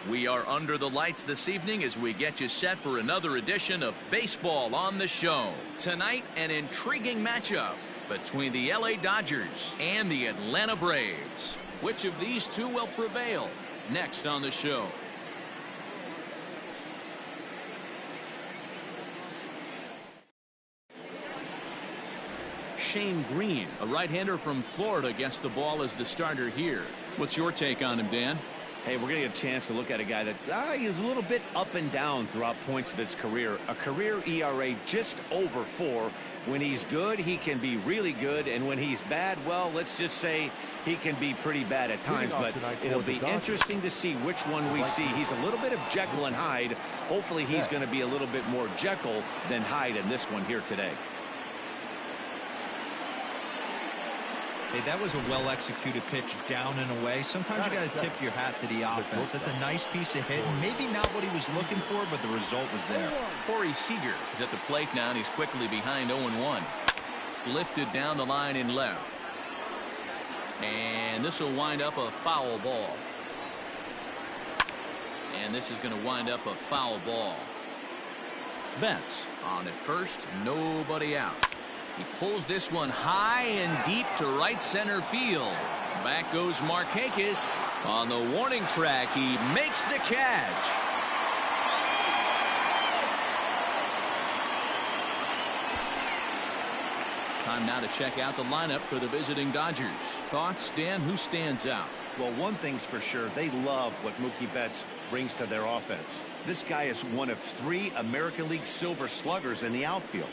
We are under the lights this evening as we get you set for another edition of Baseball on the Show. Tonight, an intriguing matchup between the LA Dodgers and the Atlanta Braves. Which of these two will prevail? Next on the show. Shane Green, a right-hander from Florida, gets the ball as the starter here. What's your take on him, Dan? Hey, we're going to get a chance to look at a guy that is a little bit up and down throughout points of his career. A career ERA just over 4. When he's good, he can be really good. And when he's bad, well, let's just say he can be pretty bad at times. But it'll be interesting to see which one we see. He's a little bit of Jekyll and Hyde. Hopefully he's going to be a little bit more Jekyll than Hyde in this one here today. Hey, that was a well-executed pitch down and away. Sometimes you got to tip your hat to the offense. That's a nice piece of hit. Maybe not what he was looking for, but the result was there. Corey Seager is at the plate now, and he's quickly behind 0-1. Lifted down the line in left. And this will wind up a foul ball. And this is going to wind up a foul ball. Betts on at first, nobody out. He pulls this one high and deep to right center field. Back goes Marchakis. On the warning track, he makes the catch. Time now to check out the lineup for the visiting Dodgers. Thoughts, Dan? Who stands out? Well, one thing's for sure. They love what Mookie Betts brings to their offense. This guy is one of 3 American League Silver Sluggers in the outfield.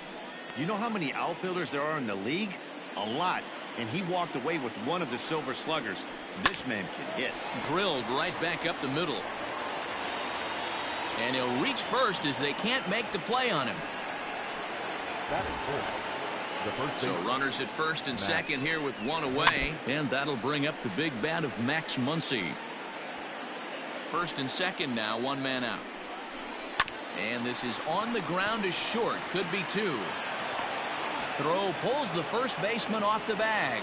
You know how many outfielders there are in the league? A lot. And he walked away with one of the Silver Sluggers. This man can hit. Drilled right back up the middle. And he'll reach first as they can't make the play on him. So runners at first and second here with one away. And that'll bring up the big bat of Max Muncie. First and second now, 1 man out. And this is on the ground to short. Could be 2. Throw pulls the first baseman off the bag.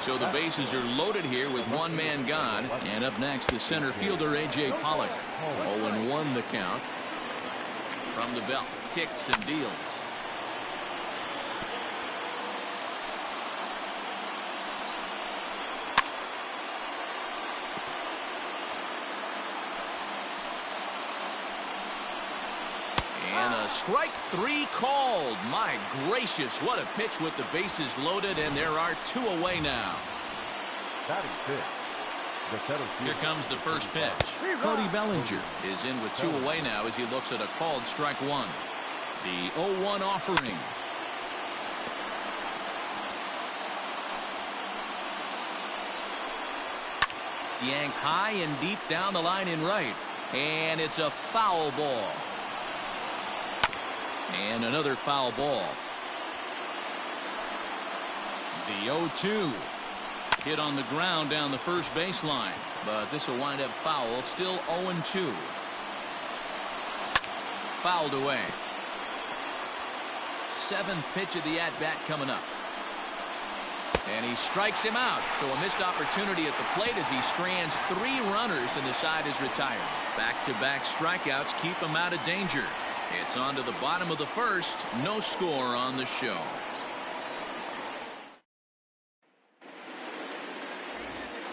So the bases are loaded here with 1 man gone. And up next, the center fielder, A.J. Pollock. 0-1 the count. From the belt, kicks and deals. Strike 3 called. My gracious, what a pitch with the bases loaded, and there are 2 away now. Here comes the first pitch. Cody Bellinger is in with 2 away now as he looks at a called strike 1. The 0-1 offering. Yanked high and deep down the line in right. And it's a foul ball. And another foul ball. The 0-2 hit on the ground down the first baseline, but this will wind up foul. Still 0-2. Fouled away. 7th pitch of the at-bat coming up. And he strikes him out. So a missed opportunity at the plate as he strands 3 runners and the side is retired. Back-to-back strikeouts keep him out of danger. It's on to the bottom of the first. No score on the show.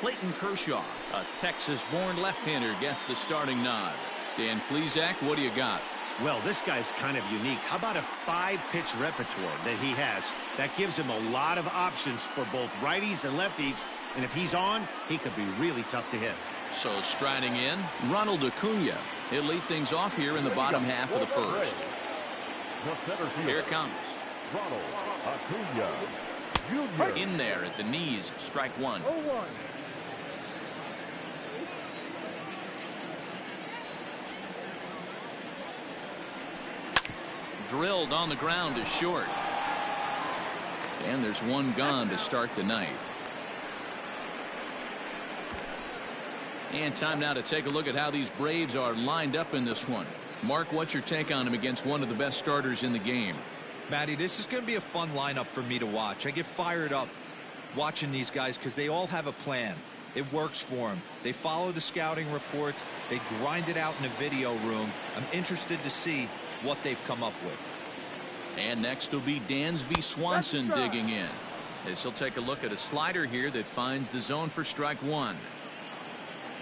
Clayton Kershaw, a Texas-born left-hander, gets the starting nod. Dan Plesac, what do you got? Well, this guy's kind of unique. How about a 5-pitch repertoire that he has? That gives him a lot of options for both righties and lefties. And if he's on, he could be really tough to hit. So striding in, Ronald Acuna. He'll lead things off here in the bottom half of the first. Here it comes. In there at the knees, strike 1. Drilled on the ground to short. And there's 1 gone to start the night. And time now to take a look at how these Braves are lined up in this one. Mark, what's your take on him against one of the best starters in the game? Matty, this is going to be a fun lineup for me to watch. I get fired up watching these guys because they all have a plan. It works for him. They follow the scouting reports. They grind it out in the video room. I'm interested to see what they've come up with. And next will be Dansby Swanson digging in. As he'll take a look at a slider here that finds the zone for strike one.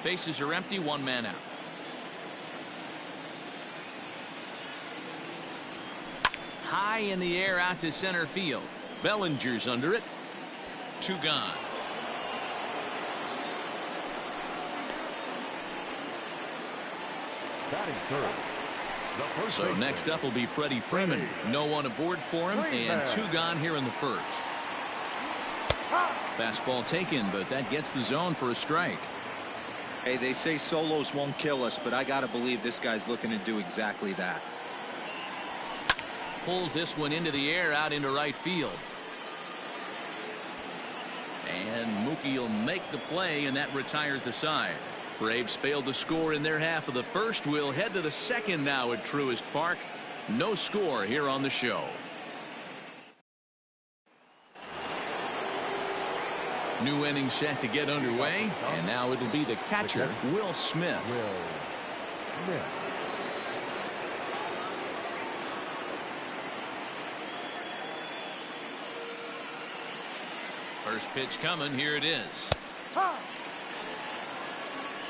Bases are empty, one man out. High in the air out to center field. Bellinger's under it. Two gone. Batting third. So next up will be Freddy Freeman. No one aboard for him, and two gone here in the first. Fastball taken, but that gets the zone for a strike. Hey, they say solos won't kill us, but I gotta believe this guy's looking to do exactly that. Pulls this one into the air out into right field. And Mookie will make the play, and that retires the side. Braves failed to score in their half of the first. We'll head to the second now at Truist Park. No score here on the show. New inning set to get underway, and now it'll be the catcher, Will Smith. First pitch coming. Here it is.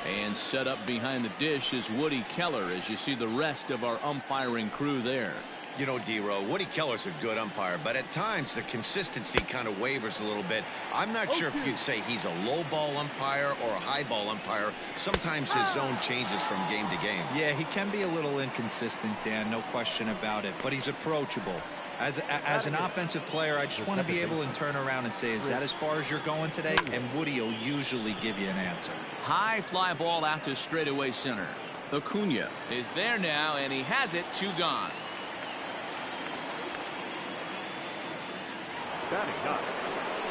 And set up behind the dish is Woody Keller, as you see the rest of our umpiring crew there. You know, D-Row, Woody Keller's a good umpire, but at times the consistency kind of wavers a little bit. I'm not sure if you'd say he's a low ball umpire or a high ball umpire. Sometimes his zone changes from game to game. Yeah, he can be a little inconsistent, Dan, no question about it, but he's approachable. As an offensive player, I just want to be able to turn around and say, is that as far as you're going today? And Woody will usually give you an answer. High fly ball out to straightaway center. Acuna is there now, and he has it. Two gone.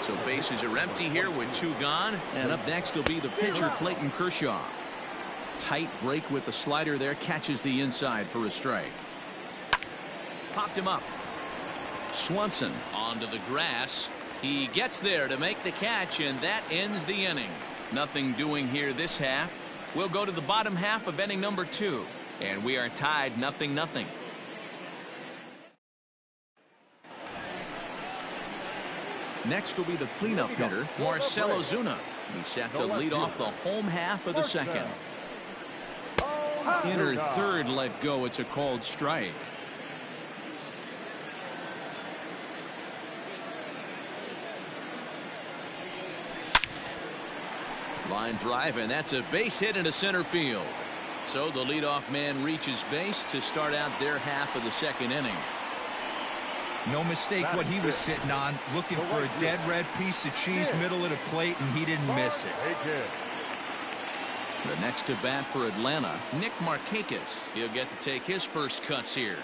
So bases are empty here with two gone, and up next will be the pitcher Clayton Kershaw. Tight break with the slider there, catches the inside for a strike. Popped him up. Swanson onto the grass. He gets there to make the catch, and that ends the inning. Nothing doing here this half. We'll go to the bottom half of inning number 2, and we are tied 0-0. Next will be the cleanup hitter, Marcell Ozuna. He's set to lead off the home half of the second. Inner third let go. It's a called strike. Line drive, and that's a base hit into center field. So the leadoff man reaches base to start out their half of the second inning. No mistake what he was sitting on, looking for a dead red piece of cheese middle of the plate, and he didn't miss it. The next to bat for Atlanta, Nick Marchakis. He'll get to take his first cuts here.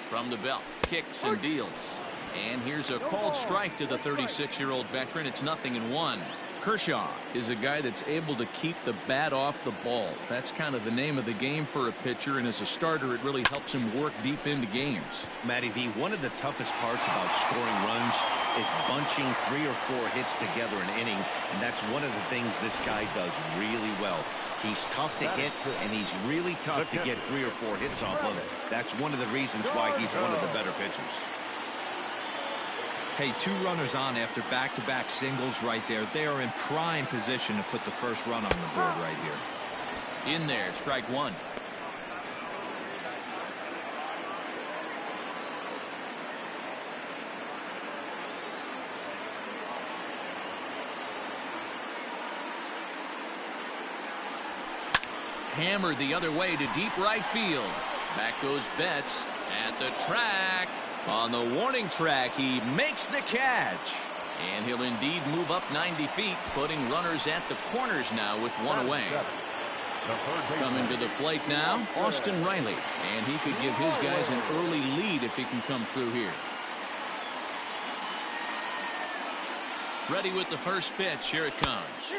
From the belt, kicks and deals. And here's a called strike to the 36-year-old veteran. It's 0-1. Kershaw is a guy that's able to keep the bat off the ball. That's kind of the name of the game for a pitcher, and as a starter, it really helps him work deep into games. Matty V, one of the toughest parts about scoring runs is bunching 3 or 4 hits together an inning, and that's one of the things this guy does really well. He's tough to hit, and he's really tough to get 3 or 4 hits off of it. That's one of the reasons why he's one of the better pitchers. Hey, 2 runners on after back-to-back singles right there. They are in prime position to put the first run on the board right here. In there, strike one. Hammered the other way to deep right field. Back goes Betts at the track. On the warning track, he makes the catch. And he'll indeed move up 90 feet, putting runners at the corners now with 1 away. Coming to the plate now, Austin Riley. And he could give his guys an early lead if he can come through here. Ready with the first pitch. Here it comes.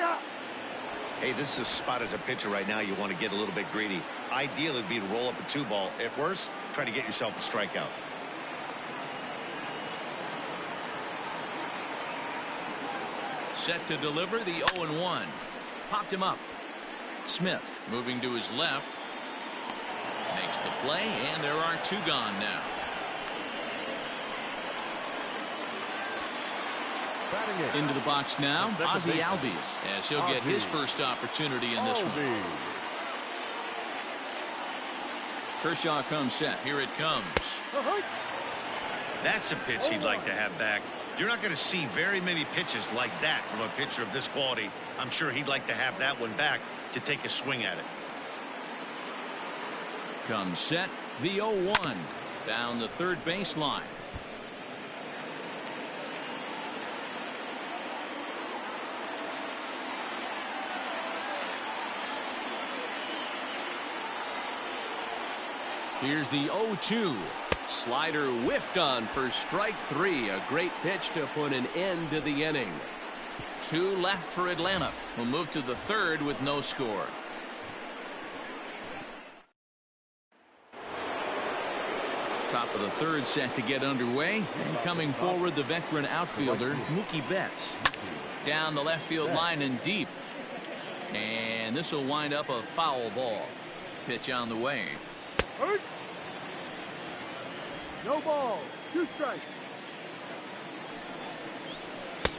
Hey, this is a spot as a pitcher right now. You want to get a little bit greedy. Ideal would be to roll up a 2-ball. At worst, try to get yourself a strikeout. Set to deliver the 0-1. Popped him up. Smith moving to his left. Makes the play, and there are 2 gone now. Into the box now, Ozzy Albies, as he'll get his first opportunity in this one. Kershaw comes set. Here it comes. That's a pitch he'd like to have back. You're not going to see very many pitches like that from a pitcher of this quality. I'm sure he'd like to have that one back to take a swing at it. Comes set, the 0-1 down the third baseline. Here's the 0-2. Slider whiffed on for strike 3. A great pitch to put an end to the inning. 2 left for Atlanta, who move to the third with no score. Top of the third set to get underway. And coming forward, the veteran outfielder, Mookie Betts. Down the left field line and deep. And this will wind up a foul ball. Pitch on the way. No ball. 2 strikes.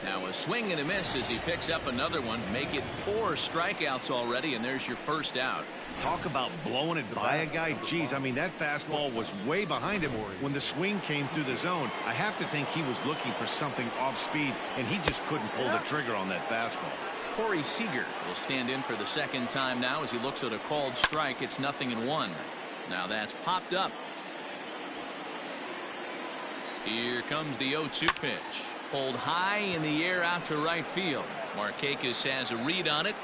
Now a swing and a miss as he picks up another one. Make it 4 strikeouts already, and there's your first out. Talk about blowing it by a guy. Geez, I mean, that fastball was way behind him when the swing came through the zone. I have to think he was looking for something off speed, and he just couldn't pull the trigger on that fastball. Corey Seager will stand in for the second time now as he looks at a called strike. It's 0-1. Now that's popped up. Here comes the 0-2 pitch. Pulled high in the air out to right field. Marchakis has a read on it.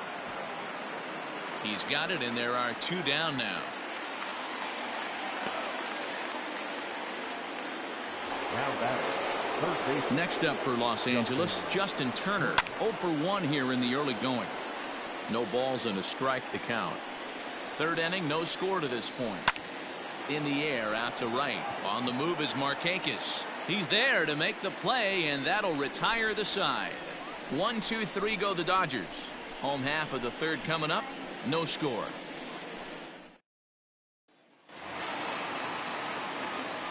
He's got it, and there are 2 down now. Next up for Los Angeles, Justin Turner. 0 for 1 here in the early going. No balls and a strike to count. Third inning, no score to this point. In the air out to right. On the move is Marchakis. He's there to make the play, and that'll retire the side. 1, 2, 3 go the Dodgers. Home half of the third coming up. No score.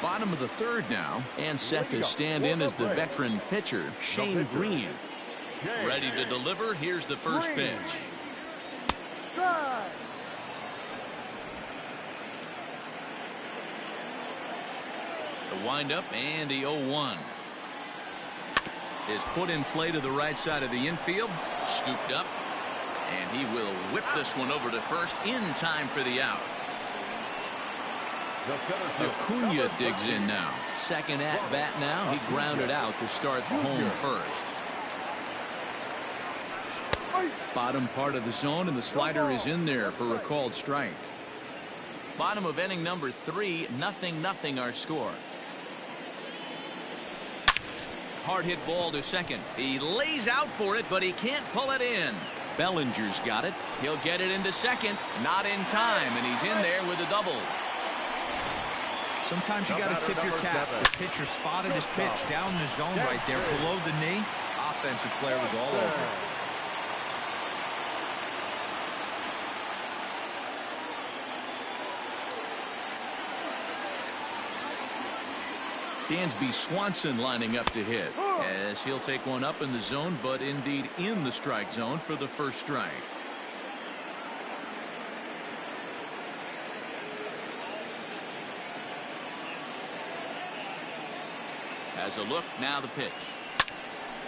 Bottom of the third now, and set to stand in as the veteran pitcher, Shane Green. Ready to deliver. Here's the first pitch. The windup and the 0-1 is put in play to the right side of the infield. Scooped up, and he will whip this one over to first in time for the out. Acuna digs in now. Second at bat now. He grounded out to start the home first. Bottom part of the zone, and the slider is in there for a called strike. Bottom of inning number 3, 0-0 our score. Hard hit ball to second. He lays out for it, but he can't pull it in. Bellinger's got it. He'll get it into second. Not in time, and he's in there with a double. Sometimes you got to tip your cap. The pitcher spotted his pitch down the zone right there below the knee. Offensive player was all over it. Dansby Swanson lining up to hit as he'll take one up in the zone, but indeed in the strike zone for the first strike. Has a look, now the pitch.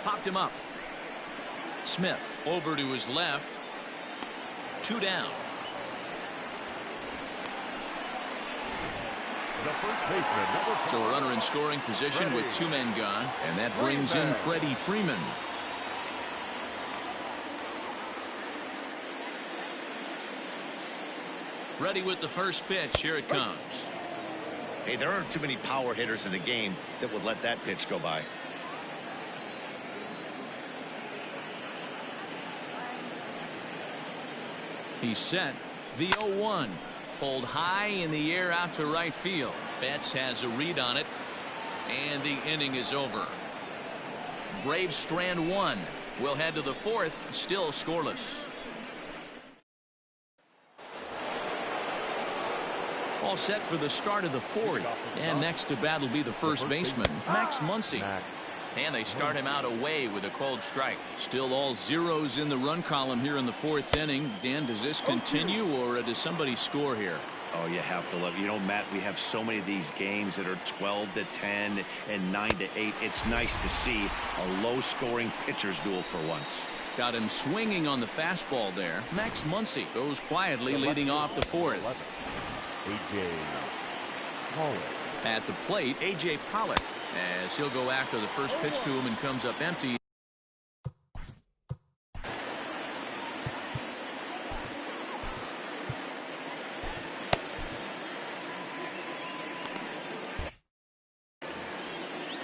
Popped him up. Smith over to his left. 2 down. So a runner in scoring position with 2 men gone, and that brings in Freddy Freeman. Ready with the first pitch. Here it comes. Hey, there aren't too many power hitters in the game that would let that pitch go by. He's set. The 0-1. Pulled high in the air out to right field. Betts has a read on it, and the inning is over. Braves strand 1. We'll head to the fourth, still scoreless. All set for the start of the fourth. And next to bat will be the first baseman, Max Muncie. And they start him out away with a cold strike. Still all zeros in the run column here in the fourth inning. Dan, does this continue or does somebody score here? Oh, you have to love, you know, Matt, we have so many of these games that are 12-10 and 9-8. It's nice to see a low-scoring pitcher's duel for once. Got him swinging on the fastball there. Max Muncie goes quietly leading off the fourth. A.J. Pollard. At the plate, A.J. Pollard, as he'll go after the first pitch to him and comes up empty.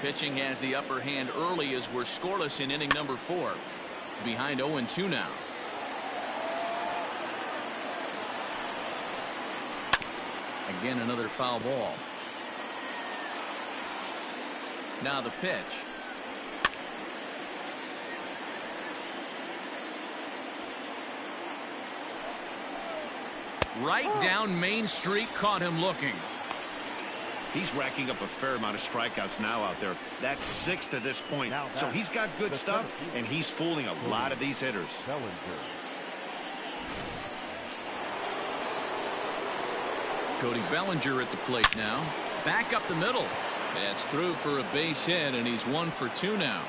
Pitching has the upper hand early as we're scoreless in inning number 4. Behind 0-2 now. Again, another foul ball. Now the pitch. Right down Main Street, caught him looking. He's racking up a fair amount of strikeouts now out there. That's 6 to this point. So he's got good stuff, and he's fooling a lot of these hitters. Cody Bellinger at the plate now. Back up the middle. That's through for a base hit, and he's 1 for 2 now.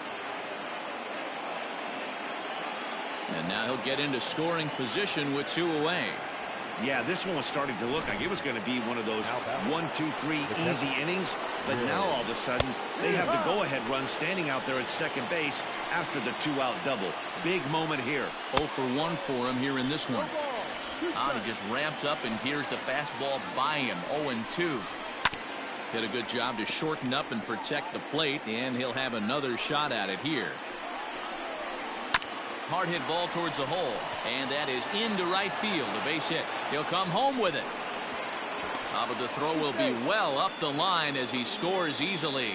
And now he'll get into scoring position with 2 away. Yeah, this one was starting to look like it was going to be one of those 1, 2, 3 easy innings. But now all of a sudden, they have the go-ahead run standing out there at second base after the 2-out double. Big moment here. 0 for 1 for him here in this one. He just ramps up and hears the fastball by him. 0-2. Did a good job to shorten up and protect the plate, and he'll have another shot at it here. Hard hit ball towards the hole, and that is into right field. A base hit. He'll come home with it. But the throw will be well up the line as he scores easily.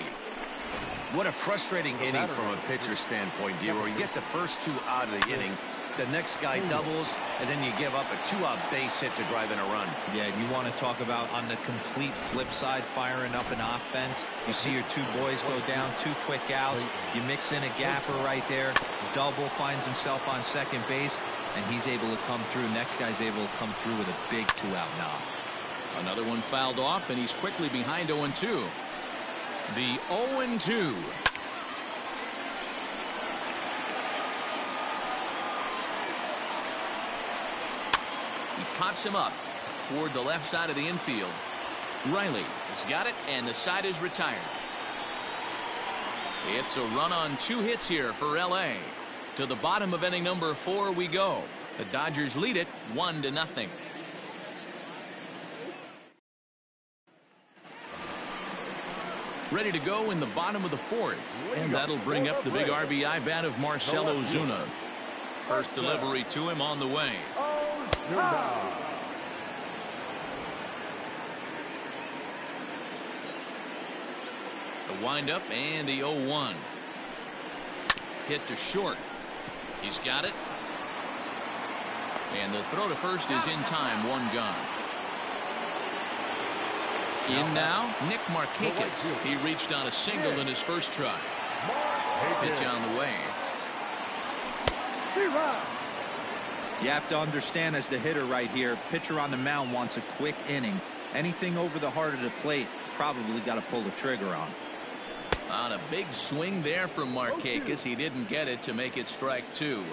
What a frustrating inning from a pitcher's standpoint, Dero. You get the first 2 out of the inning. The next guy doubles, and then you give up a 2-out base hit to drive in a run. Yeah, and you want to talk about on the complete flip side, firing up an offense. You see your 2 boys go down, 2 quick outs. You mix in a gapper right there. Double finds himself on second base, and he's able to come through. Next guy's able to come through with a big 2-out knock. Another one fouled off, and he's quickly behind 0-2. The 0-2. He pops him up toward the left side of the infield. Riley has got it, and the side is retired. It's a run on 2 hits here for L.A. To the bottom of inning number 4 we go. The Dodgers lead it 1-0. Ready to go in the bottom of the 4th, and that'll bring up the big RBI bat of Marcell Ozuna. First delivery to him on the way. The windup and the 0-1. Hit to short. He's got it. And the throw to first is in time. 1 gone. In now, Nick Marchakis. He reached on a single in his first try. Pitch on the way. You have to understand, as the hitter right here, pitcher on the mound wants a quick inning. Anything over the heart of the plate, probably got to pull the trigger on. On a big swing there from Marchakis. He didn't get it to make it strike 2.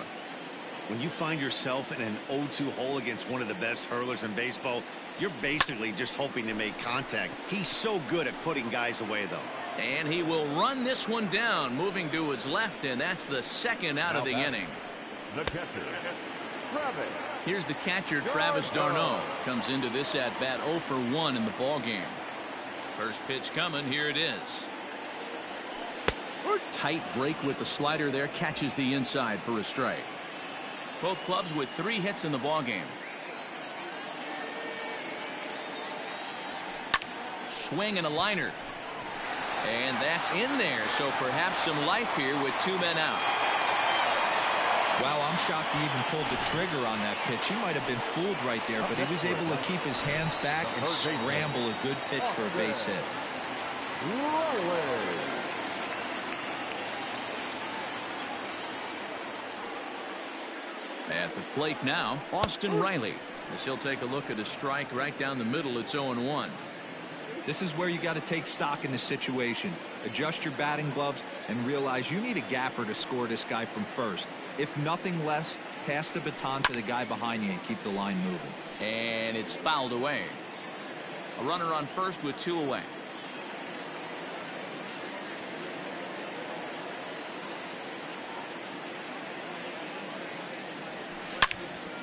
When you find yourself in an 0-2 hole against one of the best hurlers in baseball, you're basically just hoping to make contact. He's so good at putting guys away, though. And he will run this one down, moving to his left, and that's the 2nd out of the inning. The catcher, Travis. Here's the catcher, Travis d'Arnaud. Comes into this at bat 0 for 1 in the ball game. First pitch coming. Here it is. Tight break with the slider there. Catches the inside for a strike. Both clubs with 3 hits in the ball game. Swing and a liner. And that's in there. So perhaps some life here with 2 men out. Wow, I'm shocked he even pulled the trigger on that pitch. He might have been fooled right there, but he was able to keep his hands back and scramble a good pitch for a base hit. At the plate now, Austin Riley, as he'll take a look at a strike right down the middle. It's 0-1. This is where you got to take stock in the situation. Adjust your batting gloves and realize you need a gapper to score this guy from first. If nothing less, pass the baton to the guy behind you and keep the line moving. And it's fouled away. A runner on first with 2 away.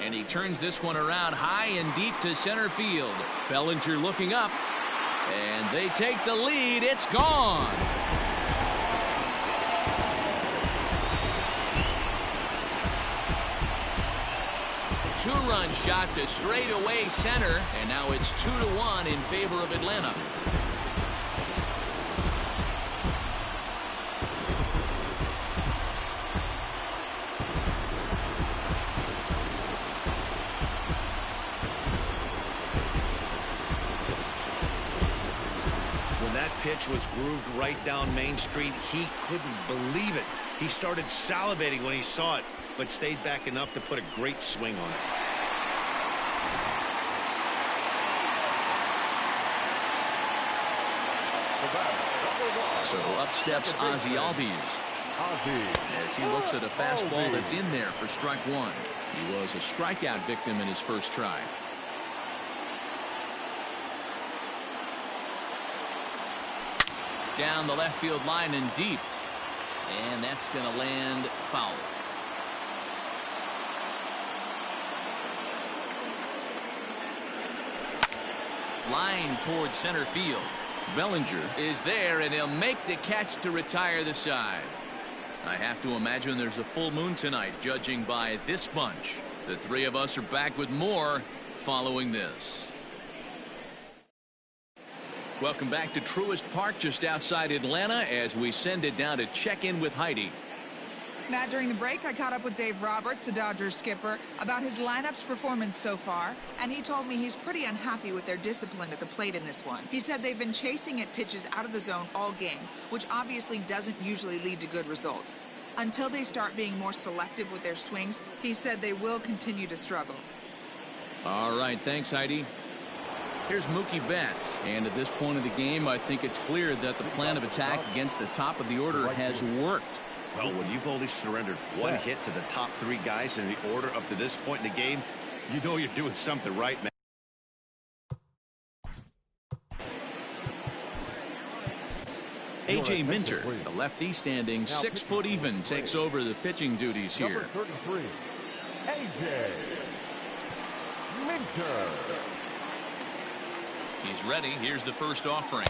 And he turns this one around high and deep to center field. Bellinger looking up. And they take the lead. It's gone. Two-run shot to straightaway center. And now it's 2-1 in favor of Atlanta. Pitch was grooved right down Main Street. He couldn't believe it. He started salivating when he saw it, but stayed back enough to put a great swing on it. So up steps Asiáticas as he looks at a fastball that's in there for strike one. He was a strikeout victim in his first try. Down the left field line and deep. And that's going to land foul. Line towards center field. Bellinger is there, and he'll make the catch to retire the side. I have to imagine there's a full moon tonight, judging by this bunch. The three of us are back with more following this. Welcome back to Truist Park, just outside Atlanta, as we send it down to check in with Heidi. Matt, during the break, I caught up with Dave Roberts, the Dodgers skipper, about his lineup's performance so far, and he told me he's pretty unhappy with their discipline at the plate in this one. He said they've been chasing at pitches out of the zone all game, which obviously doesn't usually lead to good results. Until they start being more selective with their swings, he said they will continue to struggle. All right, thanks, Heidi. Here's Mookie Betts, and at this point of the game, I think it's clear that the plan of attack against the top of the order has worked. Well, when you've only surrendered one hit to the top three guys in the order up to this point in the game, you know you're doing something right, man. A.J. Minter, the lefty standing 6 foot even, takes over the pitching duties here. Number 33, A.J. Minter. He's ready. Here's the first offering.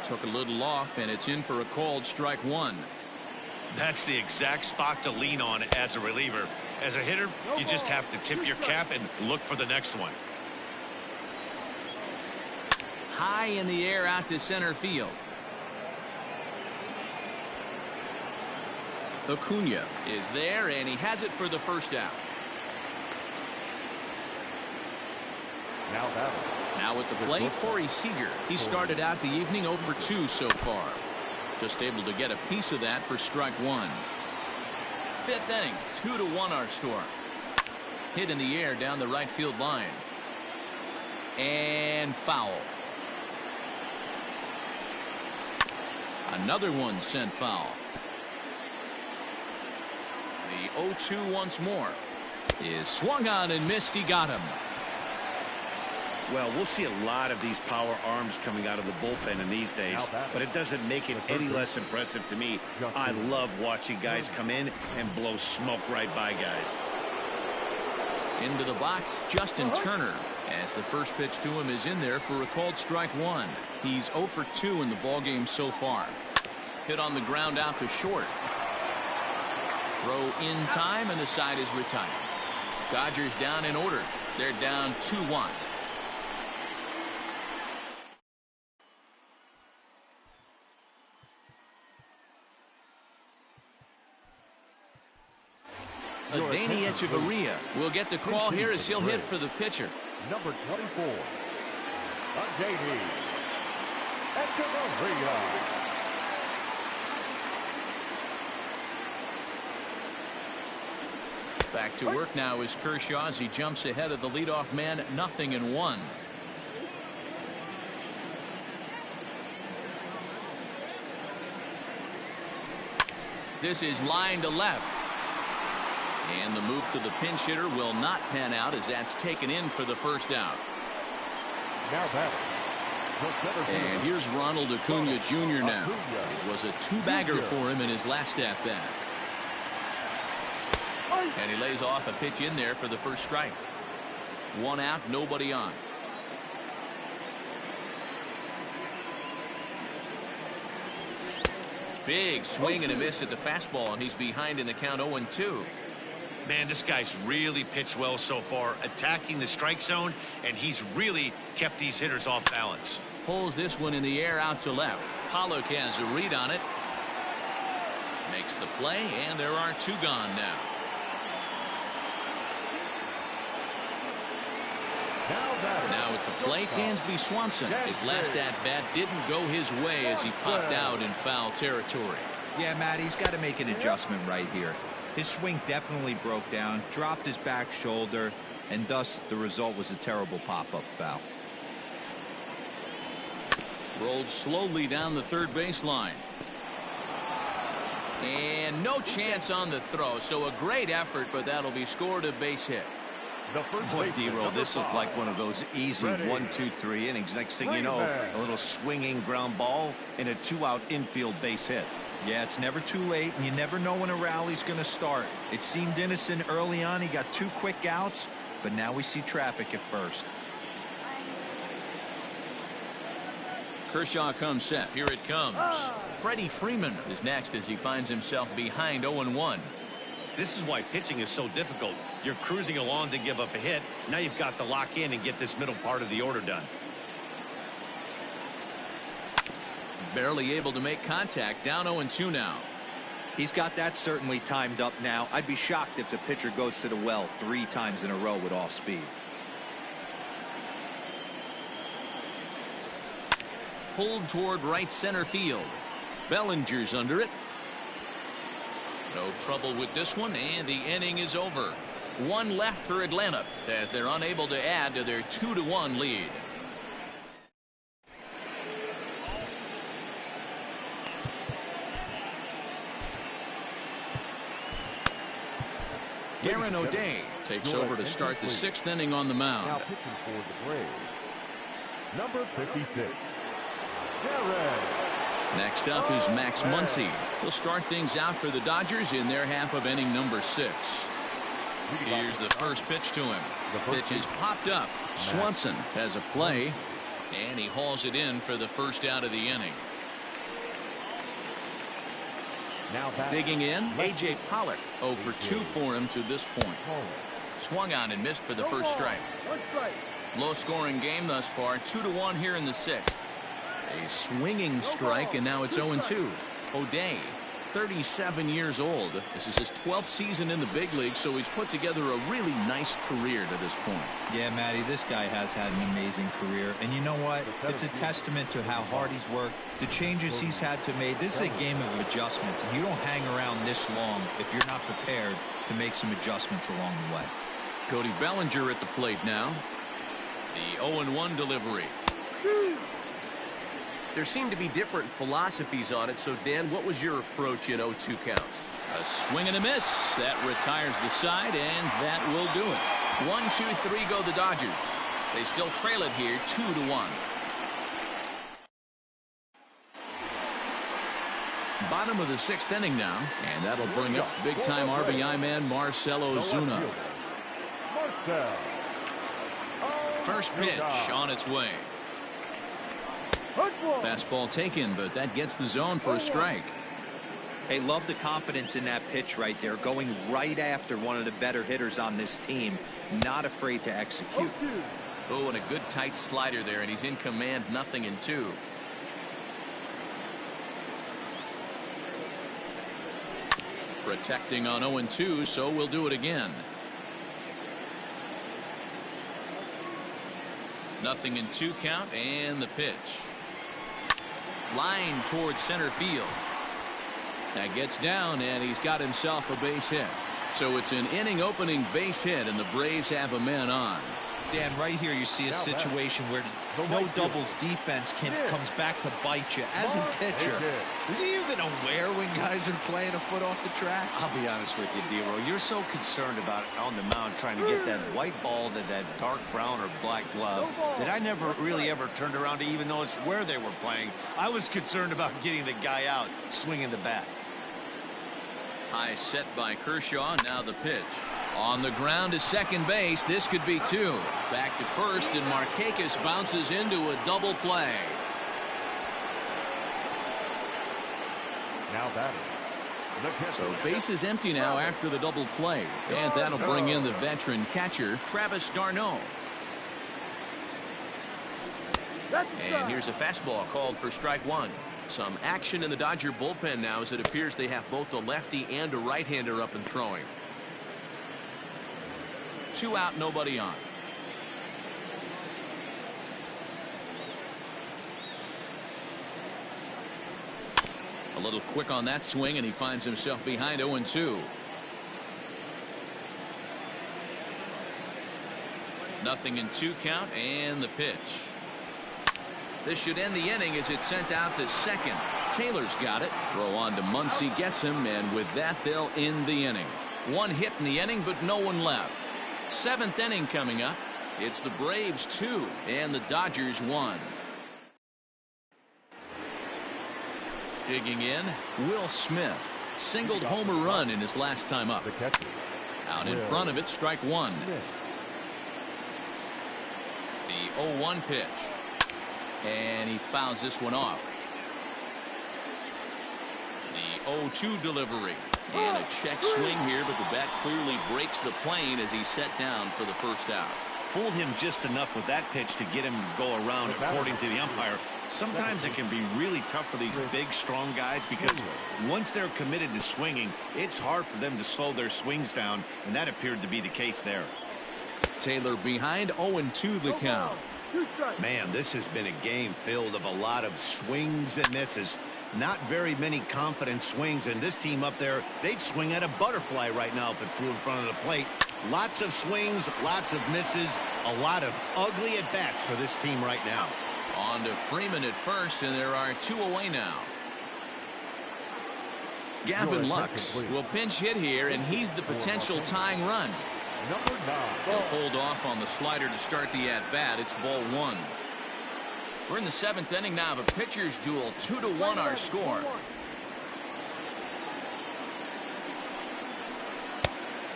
Took a little off, and it's in for a called strike one. That's the exact spot to lean on as a reliever. As a hitter, you just have to tip your cap and look for the next one. High in the air out to center field. Acuna is there, and he has it for the first out. Now at the plate, Corey Seager. He started out the evening 0 for 2 so far. Just able to get a piece of that for strike one. Fifth inning, 2-1 our score. Hit in the air down the right field line. And foul. Another one sent foul. The 0-2 once more is swung on and missed. He got him. Well, we'll see a lot of these power arms coming out of the bullpen in these days, but it doesn't make it any less impressive to me. I love watching guys come in and blow smoke right by guys. Into the box, Justin Turner, as the first pitch to him is in there for a called strike one. He's 0 for 2 in the ballgame so far. Hit on the ground out to short. Throw in time, and the side is retired. Dodgers down in order. They're down 2-1. Danny Echeverria will get the call here as he'll hit for the pitcher. Number 24, Danny Echeverria. Back to work now is Kershaw as he jumps ahead of the leadoff man, 0-1. This is line to left. And the move to the pinch hitter will not pan out as that's taken in for the first out. Now batting. And here's Ronald Acuna Jr. now. It was a two-bagger for him in his last at-bat. And he lays off a pitch in there for the first strike. One out, nobody on. Big swing and a miss at the fastball, and he's behind in the count 0-2. Man, this guy's really pitched well so far, attacking the strike zone, and he's really kept these hitters off balance. Pulls this one in the air out to left. Pollock has a read on it. Makes the play, and there are two gone now. Now at the plate, Dansby Swanson. His last at-bat didn't go his way as he popped out in foul territory. Yeah, Matt, he's got to make an adjustment right here. His swing definitely broke down, dropped his back shoulder, and thus the result was a terrible pop-up foul. Rolled slowly down the third baseline. And no chance on the throw, so a great effort, but that'll be scored a base hit. Boy, D-Roll, this looked like one of those easy 1, 2, 3 innings. Next thing you know, a little swinging ground ball and a two-out infield base hit. Yeah, it's never too late, and you never know when a rally's going to start. It seemed innocent early on. He got 2 quick outs, but now we see traffic at first. Kershaw comes set. Here it comes. Freddy Freeman is next as he finds himself behind 0-1. This is why pitching is so difficult. You're cruising along to give up a hit. Now you've got to lock in and get this middle part of the order done. Barely able to make contact. Down 0-2 now. He's got that certainly timed up now. I'd be shocked if the pitcher goes to the well 3 times in a row with off speed. Pulled toward right center field. Bellinger's under it. No trouble with this one, and the inning is over. 1 left for Atlanta as they're unable to add to their 2-1 lead. Darren O'Day takes over to start the 6th inning on the mound. Now pitching for the Braves, number 56, Darren. Next up is Max Muncie. He'll start things out for the Dodgers in their half of inning number 6. Here's the first pitch to him. The pitch is popped up. Swanson has a play, and he hauls it in for the first out of the inning. Now digging in, A.J. Pollock 0 for 2 for him to this point. Swung on and missed for the first strike. Low scoring game thus far. 2-1 here in the 6th. A swinging strike, and now it's 0-2. O'Day, 37 years old. This is his 12th season in the big league, so he's put together a really nice career to this point. Yeah, Matty, this guy has had an amazing career. And you know what? It's a testament to how hard he's worked, the changes he's had to make. This is a game of adjustments, and you don't hang around this long if you're not prepared to make some adjustments along the way. Cody Bellinger at the plate now. The 0-1 delivery. There seem to be different philosophies on it. So, Dan, what was your approach in 0-2 counts? A swing and a miss. That retires the side, and that will do it. 1, 2, 3 go the Dodgers. They still trail it here 2-1. Bottom of the 6th inning now, and that'll bring up big-time RBI man Marcell Ozuna. First pitch on its way. Fastball taken, but that gets the zone for a strike. Hey, love the confidence in that pitch right there, going right after one of the better hitters on this team, not afraid to execute. Oh, and a good tight slider there, and he's in command, 0-2. Protecting on 0-2, so we'll do it again. 0-2 count, and the pitch. Line towards center field. That gets down, and he's got himself a base hit. So it's an inning-opening base hit, and the Braves have a man on. Dan, right here you see a situation where no doubles defense comes back to bite you. As a pitcher, are you even aware when guys are playing a foot off the track? I'll be honest with you, D-Row. You're so concerned about on the mound trying to get that white ball to that dark brown or black glove that I never really ever turned around to even notice where they were playing. I was concerned about getting the guy out swinging the bat. High set by Kershaw. Now the pitch. On the ground to second base. This could be two. Back to first, and Marchakis bounces into a double play. Now batting. So base is empty now after the double play. And that'll bring in the veteran catcher, Travis d'Arnaud. And here's a fastball called for strike one. Some action in the Dodger bullpen now as it appears they have both a lefty and a right-hander up and throwing. 2 out, nobody on. A little quick on that swing, and he finds himself behind 0-2. 0-2 count, and the pitch. This should end the inning as it's sent out to second. Taylor's got it. Throw on to Muncie, gets him, and with that they'll end the inning. 1 hit in the inning, but no one left. 7th inning coming up. It's the Braves 2 and the Dodgers 1. Digging in, Will Smith singled home a run in his last time up. Out in front of it, strike one. The 0-1 pitch. And he fouls this one off. The 0-2 delivery. And a check swing here, but the bat clearly breaks the plane as he's set down for the first out. Fooled him just enough with that pitch to get him to go around, according to the umpire. Sometimes it can be really tough for these big, strong guys because once they're committed to swinging, it's hard for them to slow their swings down, and that appeared to be the case there. Taylor behind, 0-2 the count. Man, this has been a game filled of a lot of swings and misses. Not very many confident swings, and this team up there, they'd swing at a butterfly right now if it flew in front of the plate. Lots of swings, lots of misses, a lot of ugly at-bats for this team right now. On to Freeman at first, and there are 2 away now. Gavin Lux will pinch hit here, and he's the potential tying run. He'll hold off on the slider to start the at-bat. It's ball 1. We're in the 7th inning now of a pitcher's duel. 2-1 our score.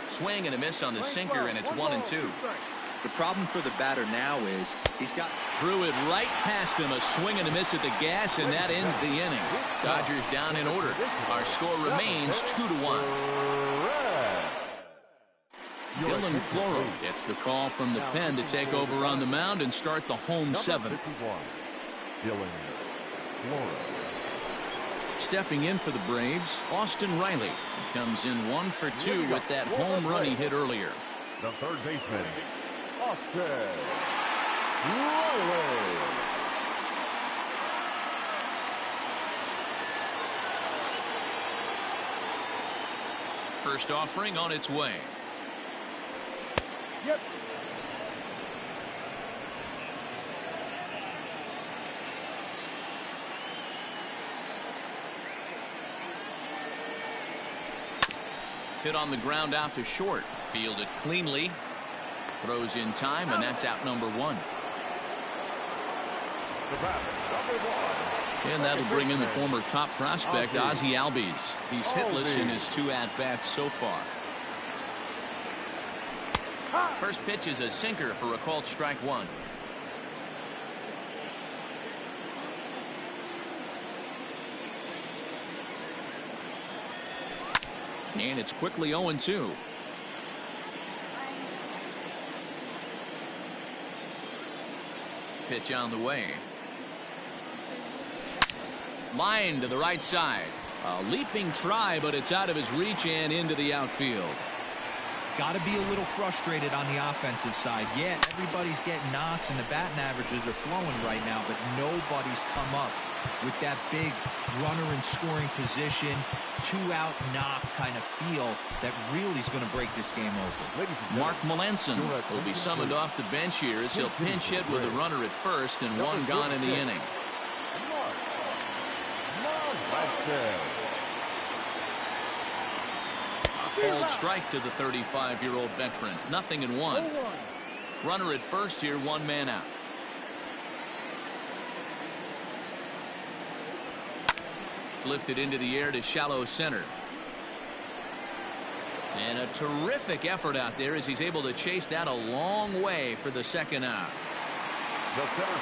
Swing and a miss on the sinker, and it's 1-2. The problem for the batter now is he's got threw it right past him. A swing and a miss at the gas, and that ends the inning. Dodgers down in order. Our score remains 2-1. Dylan Floro gets the call from the pen to take over on the mound and start the home 7th. Dylan Floro. Stepping in for the Braves, Austin Riley. He comes in 1 for 2 with that home run he hit earlier. The third baseman, Austin Riley. First offering on its way. Yep. Hit on the ground out to short. Fielded cleanly. Throws in time, and that's out number 1. And that'll bring in the former top prospect, Ozzie Albies. He's hitless in his 2 at-bats so far. First pitch is a sinker for a called strike 1. And it's quickly 0-2. Pitch on the way. Line to the right side. A leaping try, but it's out of his reach and into the outfield. Got to be a little frustrated on the offensive side. Yeah, everybody's getting knocks and the batting averages are flowing right now, but nobody's come up with that big runner in scoring position, 2-out knock kind of feel that really is going to break this game open. Mark Melanson will be summoned off the bench here as he'll pinch hit with a runner at first and one gone in the inning. Cold strike to the 35-year-old veteran. 0-1. Runner at first here, one man out. Lifted into the air to shallow center. And a terrific effort out there as he's able to chase that a long way for the second out.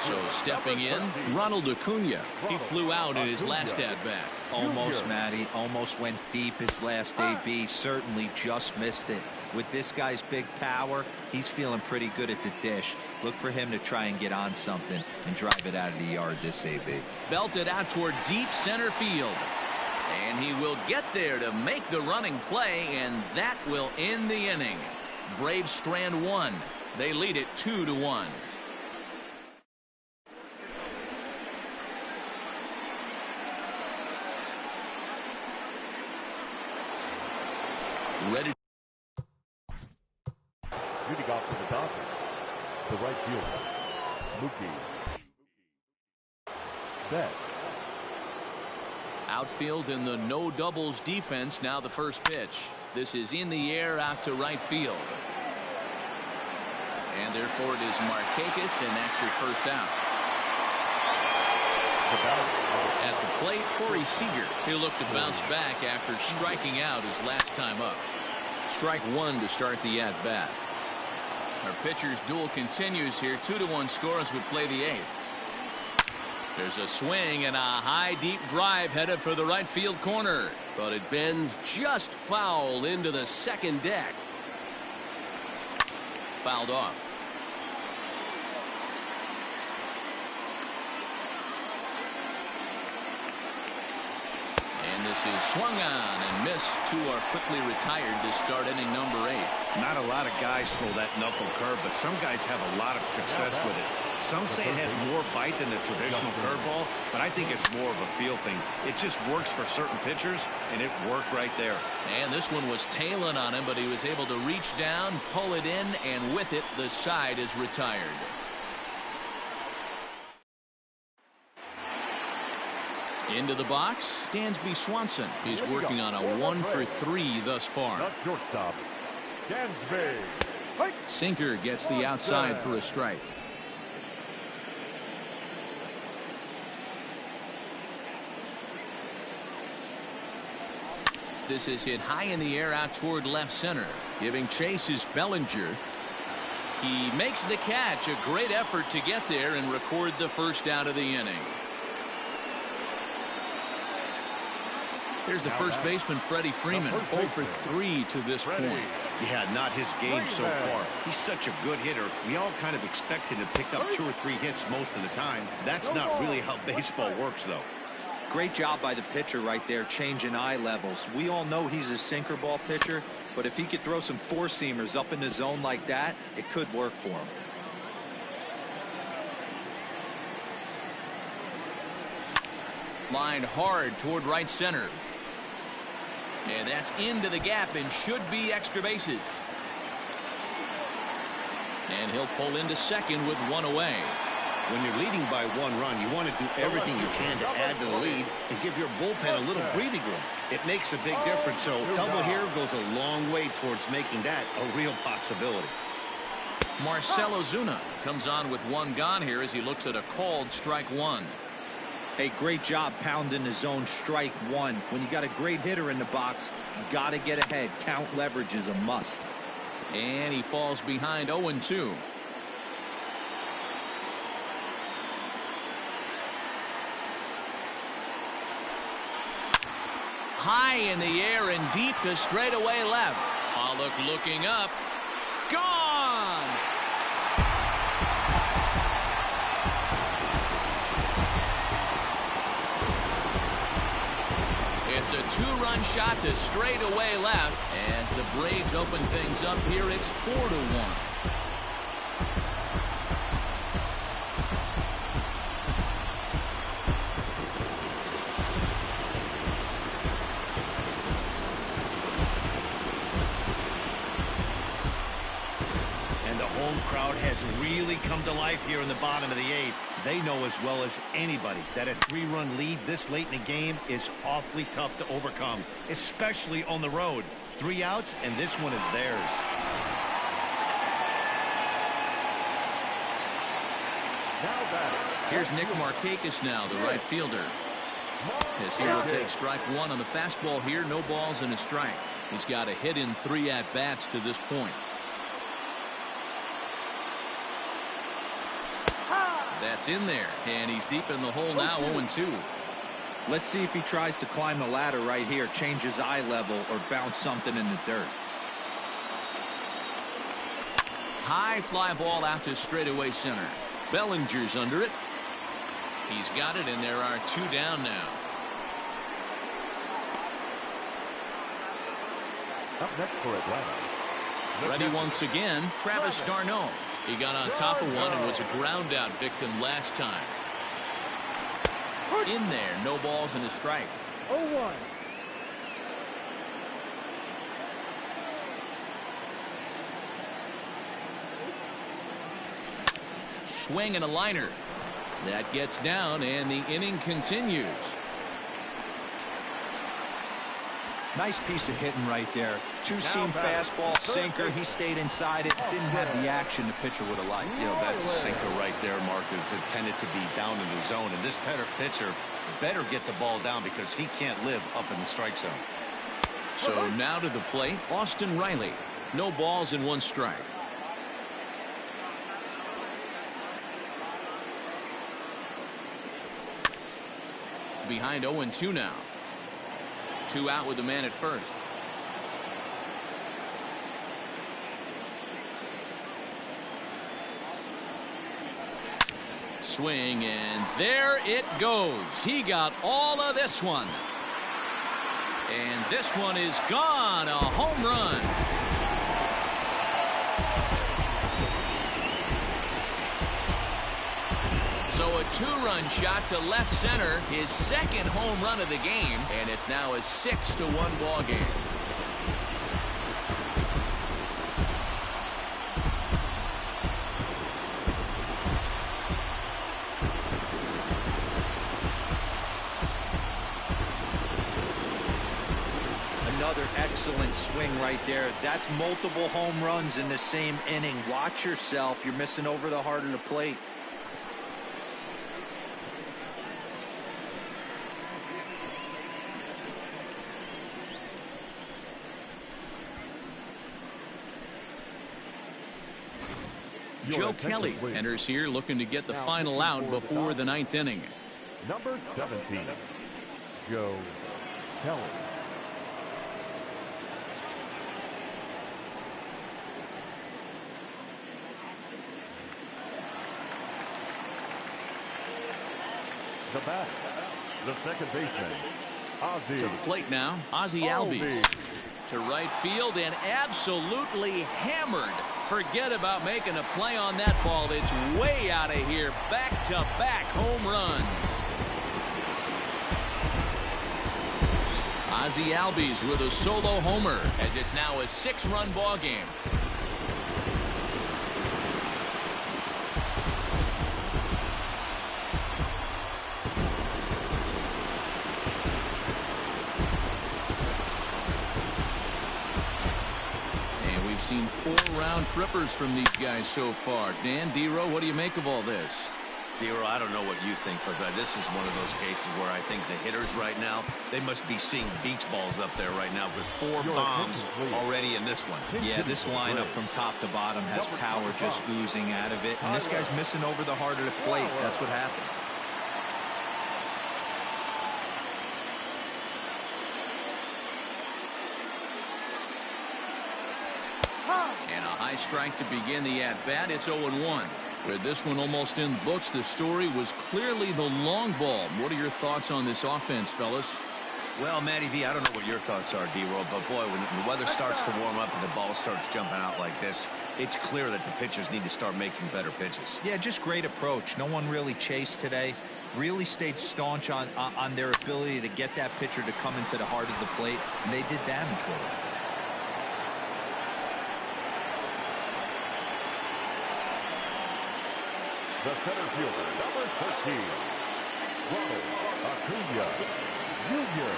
So stepping in, Ronald Acuna. He flew out in his last at-bat. Almost, Matty. Almost went deep his last AB. Certainly just missed it. With this guy's big power, he's feeling pretty good at the dish. Look for him to try and get on something and drive it out of the yard this AB. Belted out toward deep center field. And he will get there to make the running play, and that will end the inning. Braves strand one. They lead it 2-1. Ready. Leading off for the Dodgers, the right fielder, Mookie Betts. Outfield in the no doubles defense. Now the first pitch. This is in the air out to right field. And therefore it is Marchakis, and that's your first out. At the plate, Corey Seager. He'll look to bounce back after striking out his last time up. Strike one to start the at-bat. Our pitcher's duel continues here. 2-1 score as we play the eighth. There's a swing and a high deep drive headed for the right field corner. But it bends just foul into the second deck. Fouled off. And this is swung on and missed. Two are quickly retired to start inning number 8. Not a lot of guys throw that knuckle curve, but some guys have a lot of success with it. Some say it has more bite than the traditional curveball, but I think it's more of a feel thing. It just works for certain pitchers, and it worked right there. And this one was tailing on him, but he was able to reach down, pull it in, and with it, the side is retired. Into the box, Dansby Swanson. He's working on a 1-for-3 thus far. Shortstop, Dansby. Sinker gets the outside for a strike. This is hit high in the air out toward left center. Giving chase is Bellinger. He makes the catch. A great effort to get there and record the first out of the inning. Here's the first baseman, Freddy Freeman, 0-for-3 to this point. Yeah, not his game so far. He's such a good hitter. We all kind of expect him to pick up 2 or 3 hits most of the time. That's not really how baseball works, though. Great job by the pitcher right there, changing eye levels. We all know he's a sinker ball pitcher, but if he could throw some four-seamers up in the zone like that, it could work for him. Lined hard toward right center. And that's into the gap and should be extra bases. And he'll pull into second with 1 away. When you're leading by 1 run, you want to do everything you can to add to the lead and give your bullpen a little breathing room. It makes a big difference, so double here goes a long way towards making that a real possibility. Marcell Ozuna comes on with 1 gone here as he looks at a called strike 1. Hey, great job pounding the zone strike 1. When you got a great hitter in the box, got to get ahead. Count leverage is a must. And he falls behind 0-2. High in the air and deep to straightaway left. Pollock looking up. Gone! It's a two-run shot to straightaway left. As the Braves open things up here, it's 4-1. Crowd has really come to life here in the bottom of the eighth. They know as well as anybody that a 3-run lead this late in the game is awfully tough to overcome, especially on the road. 3 outs, and this one is theirs. Now batting. Here's Nick Marchakis now, the right fielder. As he will take strike 1 on the fastball here, no balls and a strike. He's got a hit in 3 at-bats to this point. That's in there, and he's deep in the hole now, 0-2. Let's see if he tries to climb the ladder right here, change his eye level, or bounce something in the dirt. High fly ball out to straightaway center. Bellinger's under it. He's got it, and there are 2 down now. Up next for Atlanta. Ready once again, Travis d'Arnaud. He got on top of one and was a ground out victim last time. In there, no balls and a strike. 0-1. Swing and a liner. That gets down, and the inning continues. Nice piece of hitting right there. Two-seam fastball, sinker. He stayed inside it. Didn't have the action the pitcher would have liked. You know, that's a sinker right there, Mark. It's intended to be down in the zone. And this pitcher better get the ball down because he can't live up in the strike zone. So now to the plate, Austin Riley. No balls and 1 strike. Behind 0-2 now. 2 out with the man at first. Swing, and there it goes. He got all of this one. And this one is gone. A home run. So a 2-run shot to left center, his 2nd home run of the game, and it's now a 6-1 ball game. Another excellent swing right there. That's multiple home runs in the same inning. Watch yourself. You're missing over the heart of the plate. Joe Kelly enters here looking to get the final out before the 9th inning. Number 17, Joe Kelly. The bat, the second baseman, Ozzie. To the plate now, Ozzie Albies. To right field and absolutely hammered. Forget about making a play on that ball. It's way out of here. Back-to-back home runs. Ozzie Albies with a solo homer as it's now a 6-run ball game. Seen 4 round trippers from these guys so far. Dan, D-Row, what do you make of all this? D-Row, I don't know what you think, but this is one of those cases where I think the hitters right now, they must be seeing beach balls up there right now with 4 bombs already in this one. Yeah, this lineup from top to bottom has power just oozing out of it. And this guy's missing over the heart of the plate. That's what happens. And a high strike to begin the at-bat. It's 0-1. With this one almost in the books, the story was clearly the long ball. What are your thoughts on this offense, fellas? Well, Matty V, I don't know what your thoughts are, D-Roll, but boy, when the weather starts to warm up and the ball starts jumping out like this, it's clear that the pitchers need to start making better pitches. Yeah, just great approach. No one really chased today. Really stayed staunch on their ability to get that pitcher to come into the heart of the plate, and they did damage with it. The center fielder, number 13, Ronald Acuna Jr.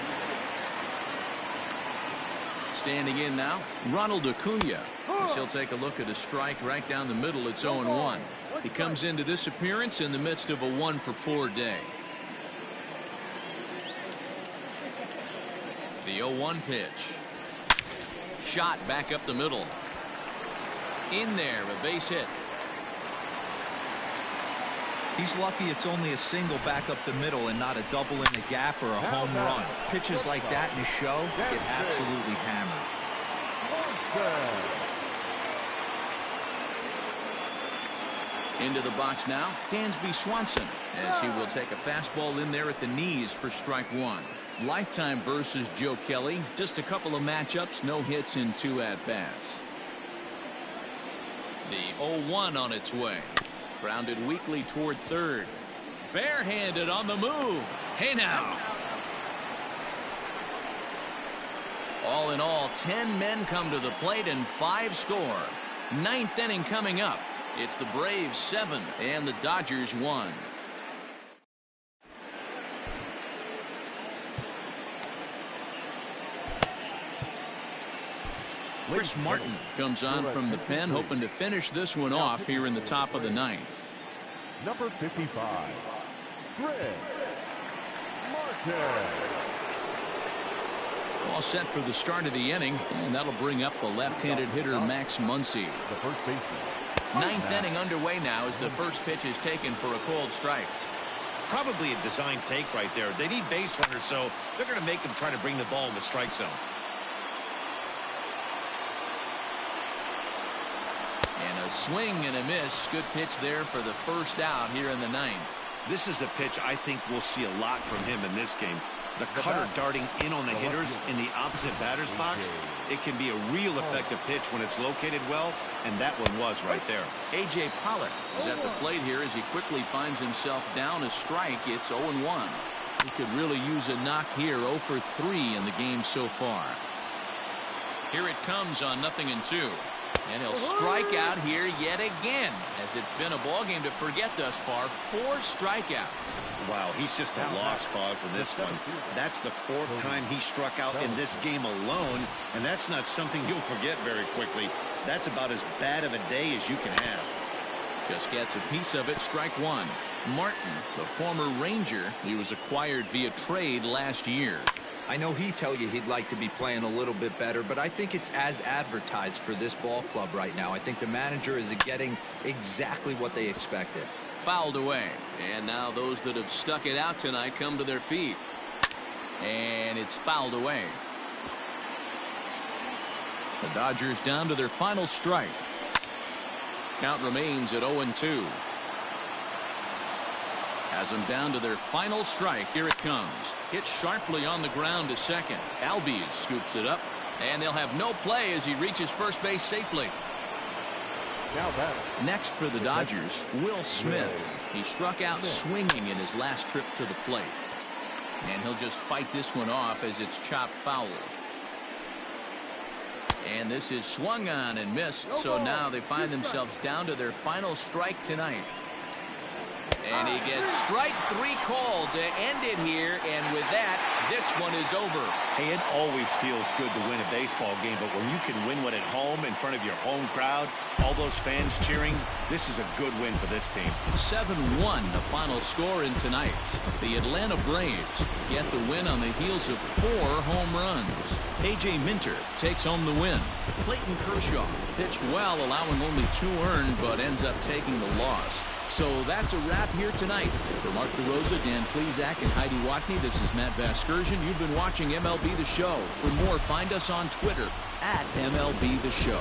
Standing in now, Ronald Acuna. As he'll take a look at a strike right down the middle. It's 0-1. He comes into this appearance in the midst of a 1-for-4 day. The 0-1 pitch. Shot back up the middle. In there, a base hit. He's lucky it's only a single back up the middle and not a double in the gap or a home run. Pitches like that in a show get absolutely hammered. Into the box now, Dansby Swanson, as he will take a fastball in there at the knees for strike one. Lifetime versus Joe Kelly. Just a couple of matchups, no hits in 2 at-bats. The 0-1 on its way. Grounded weakly toward third. Barehanded on the move. Hey now. All in all, 10 men come to the plate and 5 score. 9th inning coming up. It's the Braves 7 and the Dodgers 1. Chris Martin comes on from the pen, hoping to finish this one off here in the top of the 9th. Number 55, Fred Marchakis. All set for the start of the inning, and that'll bring up the left-handed hitter Max Muncie. The first baseman. 9th inning underway now as the first pitch is taken for a called strike. Probably a design take right there. They need base runners, so they're going to make them try to bring the ball in the strike zone. And a swing and a miss. Good pitch there for the first out here in the 9th. This is a pitch I think we'll see a lot from him in this game. The cutter darting in on the hitters in the opposite batter's box. It can be a real effective pitch when it's located well, and that one was right there. A.J. Pollock is at the plate here as he quickly finds himself down a strike. It's 0-1. He could really use a knock here. 0 for 3 in the game so far. Here it comes on 0-2. And he'll strike out here yet again, as it's been a ball game to forget thus far. 4 strikeouts. Wow, he's just a lost cause in this one. That's the 4th time he struck out in this game alone, and that's not something you'll forget very quickly. That's about as bad of a day as you can have. Just gets a piece of it. Strike one. Martin, the former Ranger, he was acquired via trade last year. I know he'd tell you he'd like to be playing a little bit better, but I think it's as advertised for this ball club right now. I think the manager is getting exactly what they expected. Fouled away. And now those that have stuck it out tonight come to their feet. And it's fouled away. The Dodgers down to their final strike. Count remains at 0-2. Has them down to their final strike. Here it comes. Hit sharply on the ground to second. Albies scoops it up. And they'll have no play as he reaches first base safely. Now back. Next for the Dodgers, Will Smith. He struck out swinging in his last trip to the plate. And he'll just fight this one off as it's chopped foul. And this is swung on and missed. So now they find themselves down to their final strike tonight. And he gets strike 3 called to end it here. And with that, this one is over. Hey, it always feels good to win a baseball game, but when you can win one at home in front of your home crowd, all those fans cheering, this is a good win for this team. 7-1 the final score in tonight. The Atlanta Braves get the win on the heels of 4 home runs. A.J. Minter takes home the win. Clayton Kershaw pitched well, allowing only 2 earned, but ends up taking the loss. So that's a wrap here tonight. For Mark DeRosa, Dan Plezak, and Heidi Watney, this is Matt Vasgersian. You've been watching MLB The Show. For more, find us on Twitter @MLB The Show.